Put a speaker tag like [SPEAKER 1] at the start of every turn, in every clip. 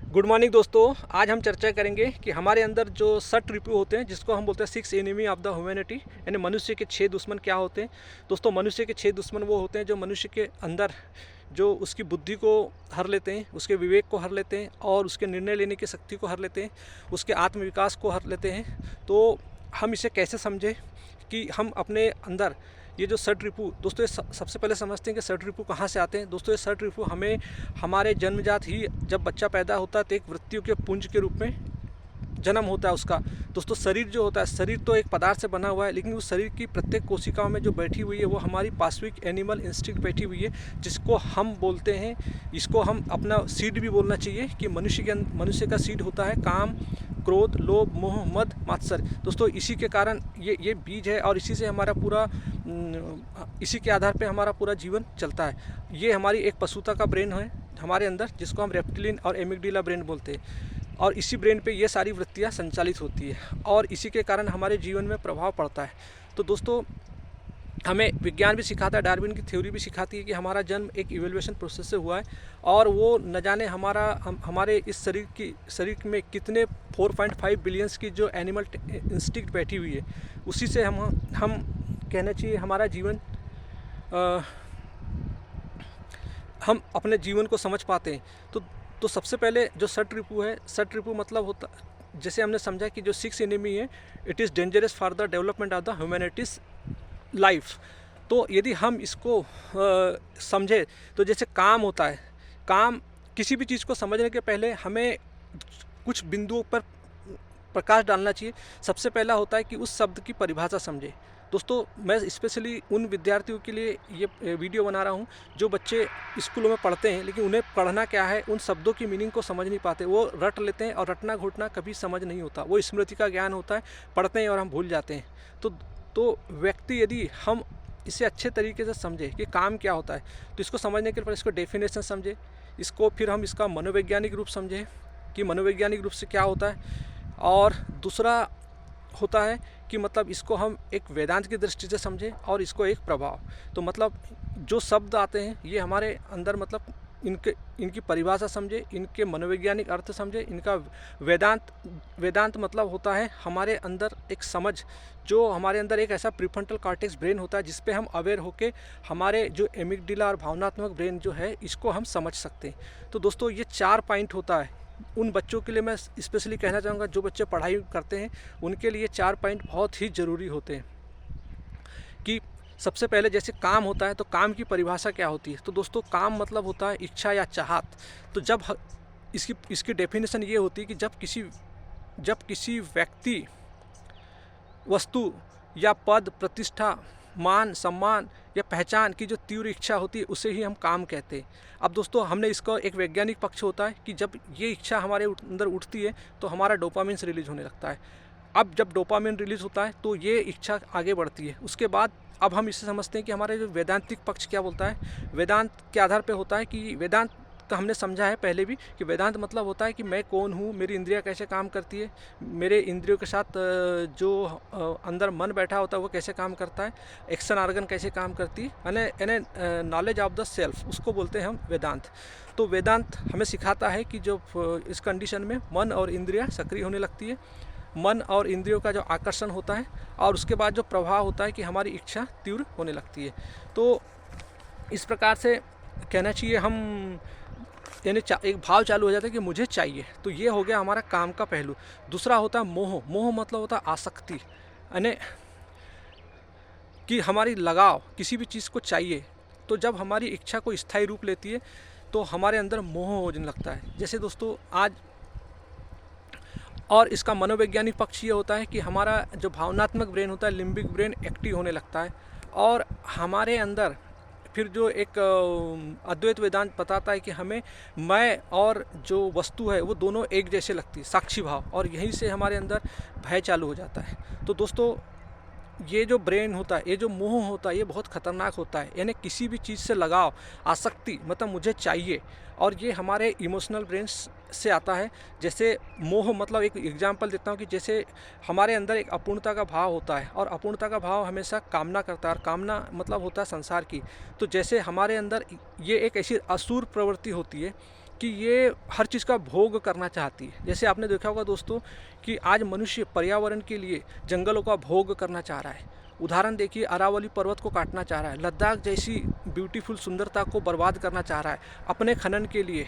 [SPEAKER 1] Good morning दोस्तों। आज हम चर्चा करेंगे कि हमारे अंदर जो सट रिपू होते हैं, जिसको हम बोलते हैं six enemy of the humanity, यानी मनुष्य के 6 दुश्मन क्या होते हैं। दोस्तों, मनुष्य के 6 दुश्मन वो होते हैं जो मनुष्य के अंदर जो उसकी बुद्धि को हर लेते हैं, उसके विवेक को हर लेते हैं और उसके निर्णय लेने की शक्ति को हर लेते हैं, उसके आत्मविकास को हर लेते हैं। तो हम इसे कैसे समझें कि हम अपने अंदर ये जो सट रिपू, दोस्तों ये सबसे पहले समझते हैं कि सट रिपू कहाँ से आते हैं। दोस्तों, ये सट रिपू हमें हमारे जन्मजात ही जब बच्चा पैदा होता है तो एक वृत्तियों के पुंज के रूप में जन्म होता है उसका। दोस्तों, शरीर जो होता है, शरीर तो एक पदार्थ से बना हुआ है, लेकिन उस शरीर की प्रत्येक कोशिकाओं में जो बैठी हुई है वो हमारी पाश्विक एनिमल इंस्टिंक्ट बैठी हुई है, जिसको हम बोलते हैं, इसको हम अपना सीड भी बोलना चाहिए कि मनुष्य का सीड होता है काम, क्रोध, लोभ, मोह, मद, मात्सर्य। दोस्तों, इसी के कारण ये बीज है और इसी से हमारा पूरा इसी के आधार पे हमारा पूरा जीवन चलता है। ये हमारी एक पशुता का ब्रेन है हमारे अंदर, जिसको हम रेप्टिलियन और एमिगडाला ब्रेन बोलते हैं, और इसी ब्रेन पे ये सारी वृत्तियाँ संचालित होती है और इसी के कारण हमारे जीवन में प्रभाव पड़ता है। तो दोस्तों, हमें विज्ञान भी सिखाता है, डार्विन की थ्योरी भी सिखाती है कि हमारा जन्म एक इवोल्यूशन प्रोसेस से हुआ है और वो न जाने हमारे इस शरीर में कितने 4.5 बिलियंस की जो एनिमल इंस्टिंक्ट बैठी हुई है, उसी से हम कहना चाहिए हमारा जीवन हम अपने जीवन को समझ पाते हैं। तो सबसे पहले जो सट रिपू है, सट रिपू मतलब होता, जैसे हमने समझा कि जो 6 एनिमी है, it is dangerous for the development of the humanities life. तो यदि हम इसको समझे तो जैसे काम होता है, काम किसी भी चीज़ को समझने के पहले हमें कुछ बिंदुओं पर प्रकाश डालना चाहिए। सबसे पहला होता है कि उस शब्द की परिभाषा समझे। दोस्तों, मैं स्पेशली उन विद्यार्थियों के लिए ये वीडियो बना रहा हूँ जो बच्चे स्कूलों में पढ़ते हैं, लेकिन उन्हें पढ़ना क्या है, उन शब्दों की मीनिंग को समझ नहीं पाते। वो रट लेते हैं और रटना घोटना कभी समझ नहीं होता। वो स्मृति का ज्ञान होता है, पढ़ते हैं और हम भूल जाते हैं। तो व्यक्ति, यदि हम इसे अच्छे तरीके से समझे कि काम क्या होता है, तो इसको समझने के लिए इसको डेफिनेशन समझे, इसको फिर हम इसका मनोवैज्ञानिक रूप समझें कि मनोवैज्ञानिक रूप से क्या होता है, और दूसरा होता है कि मतलब इसको हम एक वेदांत की दृष्टि से समझें और इसको एक प्रभाव। तो मतलब जो शब्द आते हैं ये हमारे अंदर, मतलब इनकी परिभाषा समझे, इनके मनोवैज्ञानिक अर्थ समझे, इनका वेदांत मतलब होता है हमारे अंदर एक समझ, जो हमारे अंदर एक ऐसा प्रीफ्रंटल कॉर्टेक्स ब्रेन होता है जिस पे हम अवेयर होके हमारे जो एमिगडाला और भावनात्मक ब्रेन जो है इसको हम समझ सकते हैं। तो दोस्तों, ये 4 पॉइंट होता है। उन बच्चों के लिए मैं स्पेशली कहना चाहूँगा जो बच्चे पढ़ाई करते हैं, उनके लिए 4 पॉइंट बहुत ही ज़रूरी होते हैं। कि सबसे पहले जैसे काम होता है, तो काम की परिभाषा क्या होती है। तो दोस्तों, काम मतलब होता है इच्छा या चाहत। तो जब इसकी डेफिनेशन ये होती है कि जब किसी व्यक्ति, वस्तु या पद, प्रतिष्ठा, मान, सम्मान या पहचान की जो तीव्र इच्छा होती है, उसे ही हम काम कहते हैं। अब दोस्तों, हमने इसका एक वैज्ञानिक पक्ष होता है कि जब ये इच्छा हमारे अंदर उठती है तो हमारा डोपामिन रिलीज होने लगता है। अब जब डोपामिन रिलीज होता है तो ये इच्छा आगे बढ़ती है। उसके बाद अब हम इसे समझते हैं कि हमारे जो वैदांतिक पक्ष क्या बोलता है। वेदांत के आधार पे होता है कि वेदांत का हमने समझा है पहले भी कि वेदांत मतलब होता है कि मैं कौन हूँ, मेरी इंद्रियाँ कैसे काम करती है, मेरे इंद्रियों के साथ जो अंदर मन बैठा होता है वो कैसे काम करता है, एक्शन ऑर्गन कैसे काम करती है, यानी नॉलेज ऑफ द सेल्फ, उसको बोलते हैं हम वेदांत। तो वेदांत हमें सिखाता है कि जो इस कंडीशन में मन और इंद्रियाँ सक्रिय होने लगती है, मन और इंद्रियों का जो आकर्षण होता है और उसके बाद जो प्रभाव होता है कि हमारी इच्छा तीव्र होने लगती है। तो इस प्रकार से कहना चाहिए हम, यानी एक भाव चालू हो जाता है कि मुझे चाहिए। तो ये हो गया हमारा काम का पहलू। दूसरा होता है मोह। मोह मतलब होता है आसक्ति, यानी कि हमारी लगाव किसी भी चीज़ को चाहिए। तो जब हमारी इच्छा को स्थायी रूप लेती है तो हमारे अंदर मोह होने लगता है। जैसे दोस्तों आज, और इसका मनोवैज्ञानिक पक्ष ये होता है कि हमारा जो भावनात्मक ब्रेन होता है, लिम्बिक ब्रेन, एक्टिव होने लगता है और हमारे अंदर फिर जो एक अद्वैत वेदांत बताता है कि हमें मैं और जो वस्तु है वो दोनों एक जैसे लगती है, साक्षी भाव, और यहीं से हमारे अंदर भय चालू हो जाता है। तो दोस्तों, ये जो ब्रेन होता है, ये जो मोह होता है, ये बहुत ख़तरनाक होता है। यानी किसी भी चीज़ से लगाव, आसक्ति, मतलब मुझे चाहिए, और ये हमारे इमोशनल ब्रेन से आता है। जैसे मोह, मतलब एक एग्जांपल देता हूँ कि जैसे हमारे अंदर एक अपूर्णता का भाव होता है और अपूर्णता का भाव हमेशा कामना करता है, और कामना मतलब होता है संसार की। तो जैसे हमारे अंदर ये एक ऐसी असुर प्रवृत्ति होती है कि ये हर चीज़ का भोग करना चाहती है। जैसे आपने देखा होगा दोस्तों कि आज मनुष्य पर्यावरण के लिए जंगलों का भोग करना चाह रहा है। उदाहरण देखिए, अरावली पर्वत को काटना चाह रहा है, लद्दाख जैसी ब्यूटीफुल सुंदरता को बर्बाद करना चाह रहा है अपने खनन के लिए,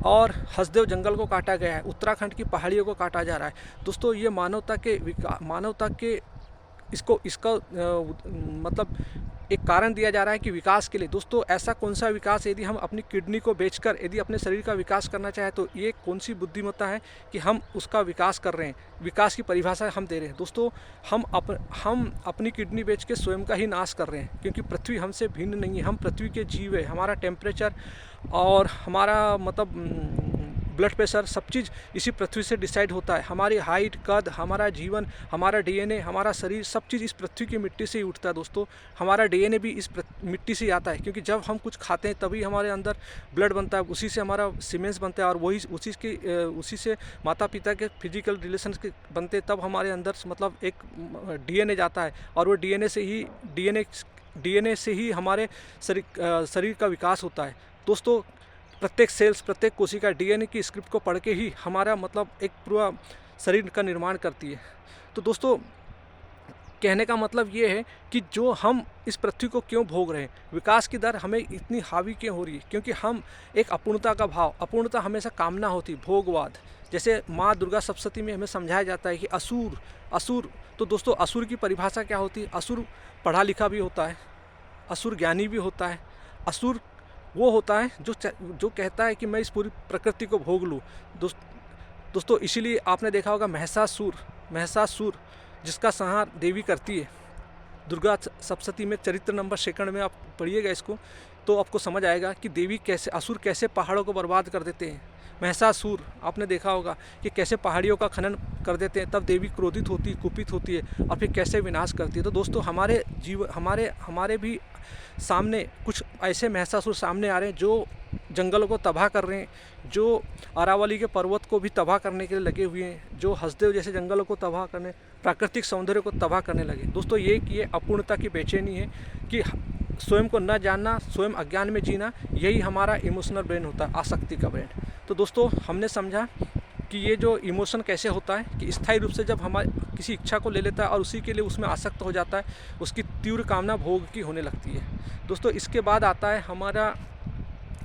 [SPEAKER 1] और हसदेव जंगल को काटा गया है, उत्तराखंड की पहाड़ियों को काटा जा रहा है। दोस्तों ये मानवता के इसका मतलब एक कारण दिया जा रहा है कि विकास के लिए। दोस्तों ऐसा कौन सा विकास, यदि हम अपनी किडनी को बेचकर यदि अपने शरीर का विकास करना चाहें तो ये कौन सी बुद्धिमत्ता है कि हम उसका विकास कर रहे हैं, विकास की परिभाषा हम दे रहे हैं। दोस्तों हम अपनी किडनी बेच के स्वयं का ही नाश कर रहे हैं, क्योंकि पृथ्वी हमसे भिन्न नहीं है, हम पृथ्वी के जीव है। हमारा टेम्परेचर और हमारा मतलब ब्लड प्रेशर सब चीज़ इसी पृथ्वी से डिसाइड होता है। हमारी हाइट, कद, हमारा जीवन, हमारा डीएनए, हमारा शरीर, सब चीज़ इस पृथ्वी की मिट्टी से ही उठता है। दोस्तों हमारा डीएनए भी इस मिट्टी से ही आता है, क्योंकि जब हम कुछ खाते हैं तभी हमारे अंदर ब्लड बनता है, उसी से हमारा सीमेंस बनता है, और वही उसी से माता पिता के फिजिकल रिलेशन के बनते, तब हमारे अंदर मतलब एक डीएनए जाता है, और वो डीएनए से ही हमारे शरीर का विकास होता है। दोस्तों प्रत्येक सेल्स, प्रत्येक कोशिका डीएनए की स्क्रिप्ट को पढ़ के ही हमारा मतलब एक पूरा शरीर का निर्माण करती है। तो दोस्तों कहने का मतलब ये है कि जो हम इस पृथ्वी को क्यों भोग रहे हैं, विकास की दर हमें इतनी हावी क्यों हो रही है, क्योंकि हम एक अपूर्णता का भाव, अपूर्णता हमेशा कामना होती, भोगवाद। जैसे माँ दुर्गा सप्तशती में हमें समझाया जाता है कि असुर, तो दोस्तों असुर की परिभाषा क्या होती है? असुर पढ़ा लिखा भी होता है, असुर ज्ञानी भी होता है, असुर वो होता है जो कहता है कि मैं इस पूरी प्रकृति को भोग लूँ। दोस्तों इसीलिए आपने देखा होगा महिषासुर जिसका संहार देवी करती है, दुर्गा सप्तशती में चरित्र नंबर 2 में आप पढ़िएगा इसको, तो आपको समझ आएगा कि देवी असुर कैसे पहाड़ों को बर्बाद कर देते हैं। महिषासुर आपने देखा होगा कि कैसे पहाड़ियों का खनन कर देते हैं, तब देवी क्रोधित होती, कुपित होती है, और फिर कैसे विनाश करती है। तो दोस्तों हमारे भी सामने कुछ ऐसे महिषासुर सामने आ रहे हैं जो जंगलों को तबाह कर रहे हैं, जो अरावली के पर्वत को भी तबाह करने के लिए लगे हुए हैं, जो हसदेव जैसे जंगलों को तबाह करने, प्राकृतिक सौंदर्य को तबाह करने लगे। दोस्तों ये अपूर्णता की बेचैनी है कि स्वयं को न जानना, स्वयं अज्ञान में जीना, यही हमारा इमोशनल ब्रेन होता है, आसक्ति का ब्रेन। तो दोस्तों हमने समझा कि ये जो इमोशन कैसे होता है कि स्थायी रूप से जब हमारे किसी इच्छा को ले लेता है और उसी के लिए उसमें आसक्त हो जाता है, उसकी तीव्र कामना भोग की होने लगती है। दोस्तों इसके बाद आता है हमारा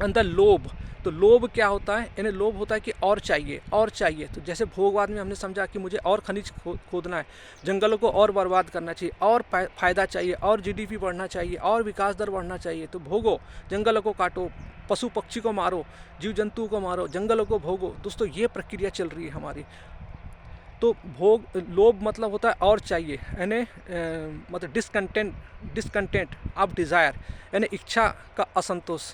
[SPEAKER 1] अंदर लोभ। तो लोभ क्या होता है? यानी लोभ होता है कि और चाहिए। तो जैसे भोगवाद में हमने समझा कि मुझे और खनिज खोदना है, जंगलों को और बर्बाद करना चाहिए, और फायदा चाहिए, और जीडीपी बढ़ना चाहिए, और विकास दर बढ़ना चाहिए। तो भोगो, जंगलों को काटो, पशु पक्षी को मारो, जीव जंतु को मारो, जंगलों को भोगो। दोस्तों ये प्रक्रिया चल रही है हमारी। तो लोभ मतलब होता है और चाहिए, यानी मतलब डिसकंटेंट ऑफ डिज़ायर, यानी इच्छा का असंतोष।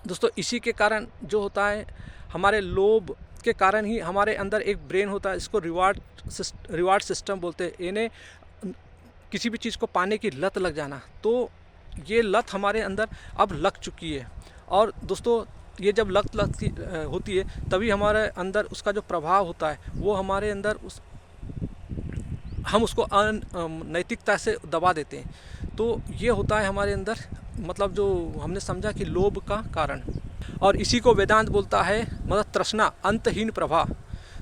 [SPEAKER 1] दोस्तों इसी के कारण जो होता है, हमारे लोभ के कारण ही हमारे अंदर एक ब्रेन होता है, इसको रिवार्ड सिस्टम बोलते हैं, यानी किसी भी चीज़ को पाने की लत लग जाना। तो ये लत हमारे अंदर अब लग चुकी है, और दोस्तों ये जब लत होती है तभी हमारे अंदर उसका जो प्रभाव होता है वो हमारे अंदर हम उसको नैतिकता से दबा देते हैं। तो ये होता है हमारे अंदर, मतलब जो हमने समझा कि लोभ का कारण, और इसी को वेदांत बोलता है मतलब तृष्णा, अंतहीन प्रवाह।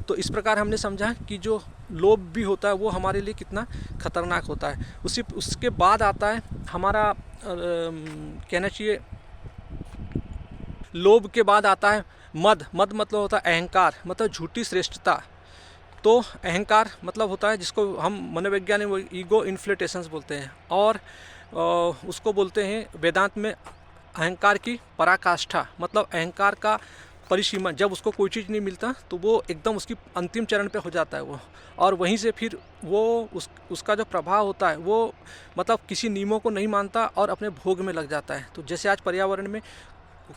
[SPEAKER 1] तो इस प्रकार हमने समझा कि जो लोभ भी होता है वो हमारे लिए कितना खतरनाक होता है। उसके बाद आता है हमारा कहना चाहिए, लोभ के बाद आता है मद मतलब होता है अहंकार, मतलब झूठी श्रेष्ठता। तो अहंकार मतलब होता है जिसको हम मनोवैज्ञानिक में ईगो इन्फ्लेटेशंस बोलते हैं, और उसको बोलते हैं वेदांत में अहंकार की पराकाष्ठा, मतलब अहंकार का परिसीमा। जब उसको कोई चीज़ नहीं मिलता तो वो एकदम उसकी अंतिम चरण पे हो जाता है वो, और वहीं से फिर वो उसका जो प्रभाव होता है वो मतलब किसी नियमों को नहीं मानता और अपने भोग में लग जाता है। तो जैसे आज पर्यावरण में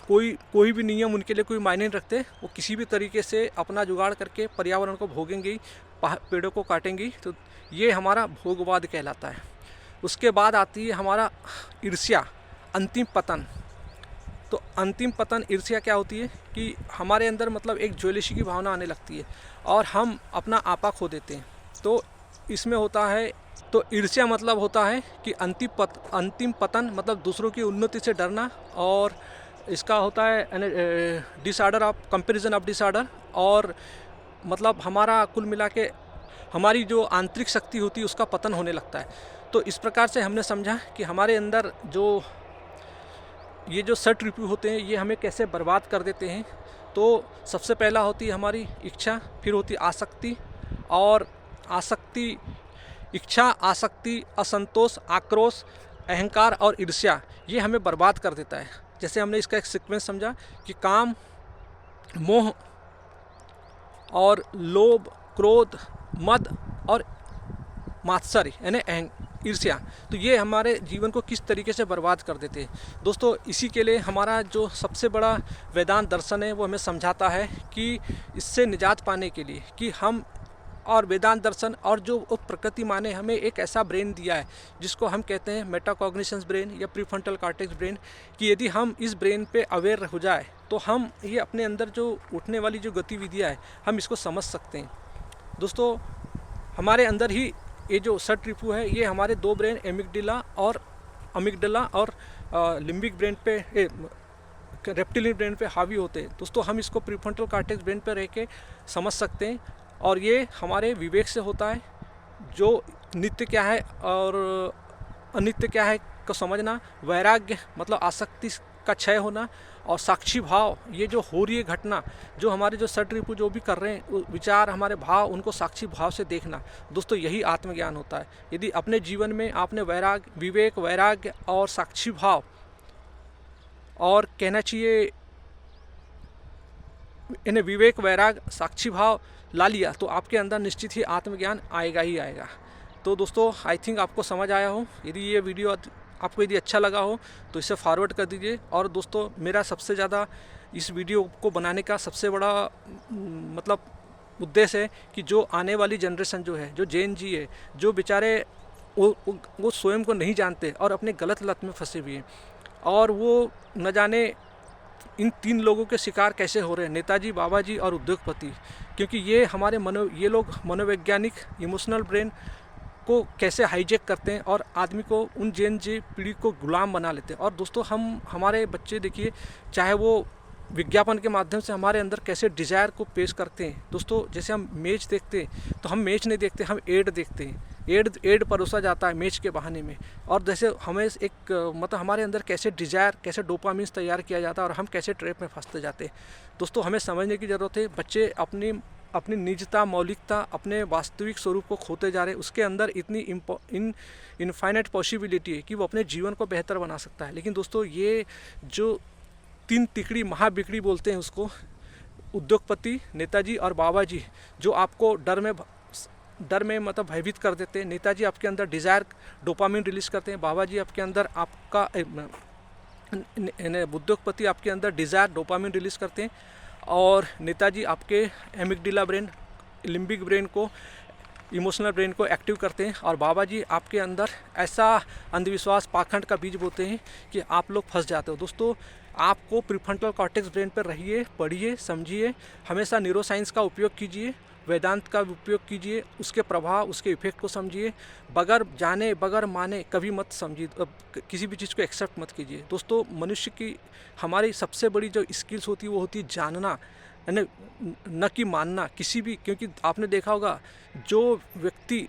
[SPEAKER 1] कोई भी नियम उनके लिए कोई मायने नहीं रखते, वो किसी भी तरीके से अपना जुगाड़ करके पर्यावरण को भोगेंगे ही, पेड़ों को काटेंगी। तो ये हमारा भोगवाद कहलाता है। उसके बाद आती है हमारा ईर्ष्या, अंतिम पतन। तो अंतिम पतन ईर्ष्या क्या होती है कि हमारे अंदर मतलब एक ज्वेलिशी की भावना आने लगती है और हम अपना आपा खो देते हैं। तो इसमें होता है, तो ईर्ष्या मतलब होता है कि अंतिम पतन मतलब दूसरों की उन्नति से डरना, और इसका होता है disorder of comparison of disorder, और मतलब हमारा कुल मिला के हमारी जो आंतरिक शक्ति होती है उसका पतन होने लगता है। तो इस प्रकार से हमने समझा कि हमारे अंदर ये जो षट रिपु होते हैं ये हमें कैसे बर्बाद कर देते हैं। तो सबसे पहला होती है हमारी इच्छा, फिर होती आसक्ति, और आसक्ति, इच्छा, आसक्ति, असंतोष, आक्रोश, अहंकार और ईर्ष्या, ये हमें बर्बाद कर देता है। जैसे हमने इसका एक सीक्वेंस समझा कि काम, मोह और लोभ, क्रोध, मद और मात्सर्य यानी ईर्ष्या, तो ये हमारे जीवन को किस तरीके से बर्बाद कर देते हैं। दोस्तों इसी के लिए हमारा जो सबसे बड़ा वेदांत दर्शन है वो हमें समझाता है कि इससे निजात पाने के लिए कि हम, और वेदांत दर्शन और जो प्रकृति माँ ने हमें एक ऐसा ब्रेन दिया है जिसको हम कहते हैं मेटाकॉग्निशंस ब्रेन या प्रीफ्रंटल कॉर्टेक्स ब्रेन, कि यदि हम इस ब्रेन पे अवेयर हो जाए तो हम ये अपने अंदर जो उठने वाली जो गतिविधियाँ है हम इसको समझ सकते हैं। दोस्तों हमारे अंदर ही ये जो षट रिपु है ये हमारे दो ब्रेन अमिगडला और लिम्बिक ब्रेन पे, रेप्टिलियन ब्रेन पे हावी होते हैं। दोस्तों हम इसको प्रीफ्रंटल कॉर्टेक्स ब्रेन पे रह के समझ सकते हैं, और ये हमारे विवेक से होता है। जो नित्य क्या है और अनित्य क्या है को समझना, वैराग्य मतलब आसक्ति का क्षय होना, और साक्षी भाव, ये जो हो रही है घटना, जो हमारे जो षट रिपु जो भी कर रहे हैं विचार, हमारे भाव, उनको साक्षी भाव से देखना। दोस्तों यही आत्मज्ञान होता है। यदि अपने जीवन में आपने विवेक, वैराग्य और साक्षी भाव, और कहना चाहिए इन्हें विवेक, वैराग्य, साक्षी भाव ला लिया तो आपके अंदर निश्चित ही आत्मज्ञान आएगा ही आएगा। तो दोस्तों आई थिंक आपको समझ आया हो। यदि ये वीडियो आपको यदि अच्छा लगा हो तो इसे फॉरवर्ड कर दीजिए। और दोस्तों मेरा सबसे ज़्यादा इस वीडियो को बनाने का सबसे बड़ा मतलब उद्देश्य है कि जो आने वाली जनरेशन जो है, जो जेन जी है, जो बेचारे वो स्वयं को नहीं जानते और अपने गलत लत में फंसे हुए हैं, और वो न जाने इन तीन लोगों के शिकार कैसे हो रहे हैं, नेताजी, बाबा जी और उद्योगपति। क्योंकि ये लोग मनोवैज्ञानिक इमोशनल ब्रेन को कैसे हाईजैक करते हैं और आदमी को, उन जेन जी पीढ़ी को गुलाम बना लेते हैं। और दोस्तों हमारे बच्चे देखिए, चाहे वो विज्ञापन के माध्यम से हमारे अंदर कैसे डिज़ायर को पेश करते हैं। दोस्तों जैसे हम मैच देखते हैं तो हम मैच नहीं देखते, हम एड देखते हैं। एड परोसा जाता है मैच के बहाने में, और जैसे हमें एक मतलब हमारे अंदर कैसे डिज़ायर, कैसे डोपामिन तैयार किया जाता है और हम कैसे ट्रैप में फंसते जाते हैं। दोस्तों हमें समझने की ज़रूरत है। बच्चे अपनी निजता, मौलिकता, अपने वास्तविक स्वरूप को खोते जा रहे हैं। उसके अंदर इतनी इनफाइनाइट पॉसिबिलिटी है कि वो अपने जीवन को बेहतर बना सकता है। लेकिन दोस्तों ये जो तीन तिकड़ी महाबिकड़ी बोलते हैं उसको, उद्योगपति, नेताजी और बाबा जी, जो आपको डर में मतलब भयभीत कर देते हैं। नेताजी आपके अंदर डिज़ायर, डोपामिन रिलीज करते हैं। बाबा जी आपके अंदर उद्योगपति आपके अंदर डिज़ायर, डोपामिन रिलीज करते हैं, और नेताजी आपके एमिगडाला ब्रेन, लिम्बिक ब्रेन को, इमोशनल ब्रेन को एक्टिव करते हैं, और बाबा जी आपके अंदर ऐसा अंधविश्वास, पाखंड का बीज बोते हैं कि आप लोग फंस जाते हो। दोस्तों आपको प्रीफ्रंटल कॉर्टेक्स ब्रेन पर रहिए, पढ़िए, समझिए, हमेशा न्यूरो साइंस का उपयोग कीजिए, वेदांत का उपयोग कीजिए, उसके प्रभाव, उसके इफेक्ट को समझिए। बगैर जाने, बगैर माने कभी मत समझिए, किसी भी चीज़ को एक्सेप्ट मत कीजिए। दोस्तों मनुष्य की हमारी सबसे बड़ी जो स्किल्स होती है वो होती है जानना, न कि मानना किसी भी। क्योंकि आपने देखा होगा जो व्यक्ति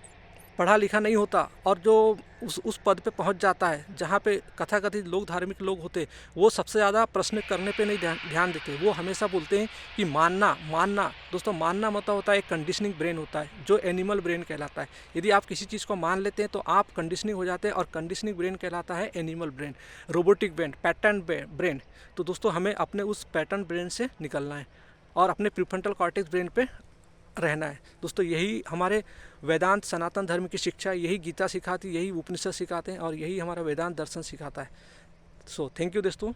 [SPEAKER 1] पढ़ा लिखा नहीं होता और जो उस पद पे पहुंच जाता है जहाँ पे कथाकथित लोग, धार्मिक लोग होते, वो सबसे ज़्यादा प्रश्न करने पे नहीं ध्यान देते। वो हमेशा बोलते हैं कि मानना। दोस्तों मानना मतलब होता है एक कंडीशनिंग ब्रेन होता है जो एनिमल ब्रेन कहलाता है। यदि आप किसी चीज़ को मान लेते हैं तो आप कंडीशनिंग हो जाते हैं, और कंडीशनिंग ब्रेन कहलाता है animal brain, robotic brain, pattern brain. तो दोस्तों हमें अपने उस पैटर्न ब्रेन से निकलना है और अपने प्रीफ्रंटल कॉर्टेक्स ब्रेन पे रहना है। दोस्तों यही हमारे वेदांत, सनातन धर्म की शिक्षा, यही गीता सिखाती, यही उपनिषद सिखाते हैं, और यही हमारा वेदांत दर्शन सिखाता है। सो थैंक यू दोस्तों।